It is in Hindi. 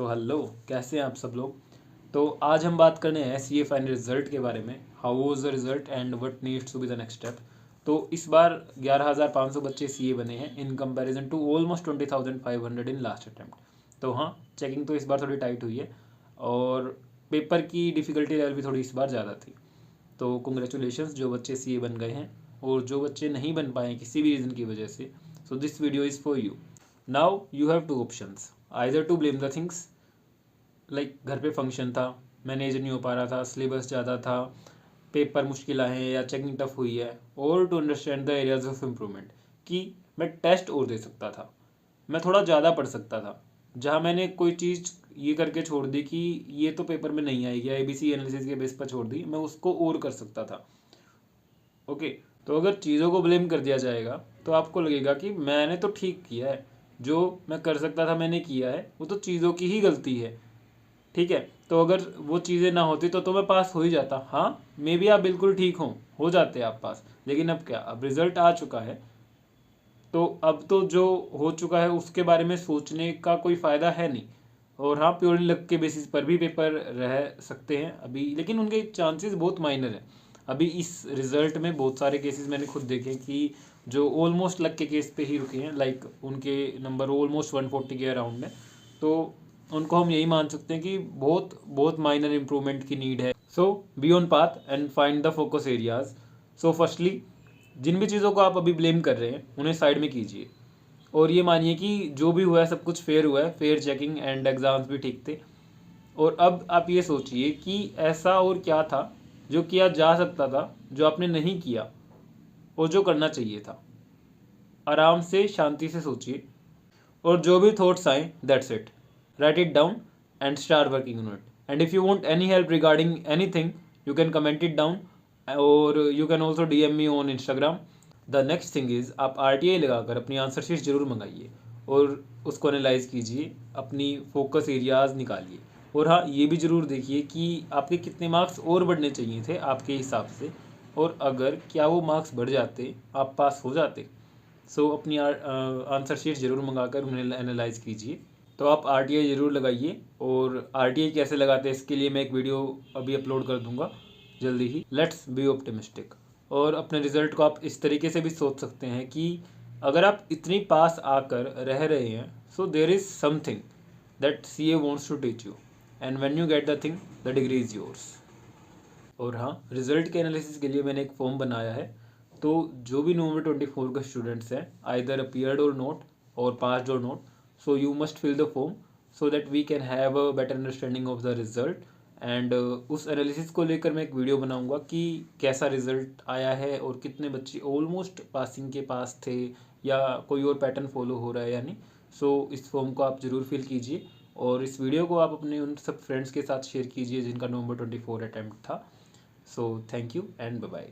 सो हेलो, कैसे हैं आप सब लोग। तो आज हम बात करने हैं सीए फाइनल रिजल्ट के बारे में। How was the result and what needs to be the next step. तो इस बार 11,500 बच्चे सीए बने हैं in comparison to almost 20,500 in last attempt. तो हाँ, चेकिंग तो इस बार थोड़ी टाइट हुई है और पेपर की डिफ़िकल्टी लेवल भी थोड़ी इस बार ज़्यादा थी। तो कंग्रेचुलेशंस जो बच्चे सीए बन गए हैं, और जो बच्चे नहीं बन पाए किसी भी रीज़न की वजह से, so this video is for you. Now you have two options, either to blame the things like घर पे फंक्शन था, मैनेज नहीं हो पा रहा था, सिलेबस ज़्यादा था, पेपर मुश्किल आए हैं या चेकिंग टफ हुई है, और to understand the areas of improvement कि मैं टेस्ट और दे सकता था, मैं थोड़ा ज़्यादा पढ़ सकता था। जहाँ मैंने कोई चीज़ ये करके छोड़ दी कि ये तो पेपर में नहीं आएगी, ABC एनालिसिस के बेस पर छोड़ दी, मैं उसको और कर सकता था। ओके, तो अगर चीज़ों को ब्लेम कर दिया जाएगा तो आपको लगेगा कि मैंने तो ठीक किया है, जो मैं कर सकता था मैंने किया है, वो तो चीज़ों की ही गलती है। ठीक है, तो अगर वो चीज़ें ना होती तो मैं पास हो ही जाता। हाँ, मे बी आप बिल्कुल ठीक हो जाते आप पास, लेकिन अब क्या, अब रिजल्ट आ चुका है, तो अब तो जो हो चुका है उसके बारे में सोचने का कोई फ़ायदा है नहीं। और हाँ, प्योरली लक के बेसिस पर भी पेपर रह सकते हैं अभी, लेकिन उनके चांसेस बहुत माइनर हैं। अभी इस रिज़ल्ट में बहुत सारे केसेस मैंने खुद देखे कि जो ऑलमोस्ट लक के केस पे ही रुके हैं, लाइक उनके नंबर ऑलमोस्ट 140 के अराउंड में। तो उनको हम यही मान सकते हैं कि बहुत बहुत माइनर इंप्रूवमेंट की नीड है। So be on path and find the focus areas. So firstly, जिन भी चीज़ों को आप अभी ब्लेम कर रहे हैं उन्हें साइड में कीजिए, और ये मानिए कि जो भी हुआ है सब कुछ फेयर हुआ है, फेयर चेकिंग एंड एग्ज़ाम्स भी ठीक थे। और अब आप ये सोचिए कि ऐसा और क्या था जो किया जा सकता था, जो आपने नहीं किया और जो करना चाहिए था। आराम से शांति से सोचिए, और जो भी थॉट्स आए, that's it, write it down and start working on it. And if you want any help regarding anything, you can comment it down, और you can also DM me on Instagram. The next thing is, आप RTI लगाकर अपनी आंसर शीट जरूर मंगाइए और उसको एनालाइज कीजिए, अपनी फोकस एरियाज निकालिए। और हाँ, ये भी ज़रूर देखिए कि आपके कितने मार्क्स और बढ़ने चाहिए थे आपके हिसाब से, और अगर क्या वो मार्क्स बढ़ जाते आप पास हो जाते। सो अपनी आंसर शीट ज़रूर मंगाकर उन्हें एनालाइज कीजिए। तो आप RTI ज़रूर लगाइए, और RTI कैसे लगाते हैं इसके लिए मैं एक वीडियो अभी अपलोड कर दूंगा जल्दी ही। Let's be optimistic. और अपने रिज़ल्ट को आप इस तरीके से भी सोच सकते हैं कि अगर आप इतनी पास आकर रह रहे हैं, so there is something that CA wants to teach you, and when you get the thing, the degree is yours. और हाँ, रिज़ल्ट के एनालिसिस के लिए मैंने एक फॉर्म बनाया है। तो जो भी November 24 का स्टूडेंट्स हैं, either appeared or not, or passed or not, so you must fill the form so that we can have a better understanding of the result. And उस एनालिसिस को लेकर मैं एक वीडियो बनाऊंगा कि कैसा रिजल्ट आया है और कितने बच्चे ऑलमोस्ट पासिंग के पास थे, या कोई और पैटर्न फॉलो हो रहा है या नहीं। सो इस फॉर्म को आप ज़रूर फिल कीजिए, और इस वीडियो को आप अपने उन सब फ्रेंड्स के साथ शेयर कीजिए जिनका November 24 अटैम्प्ट था। So thank you and bye bye.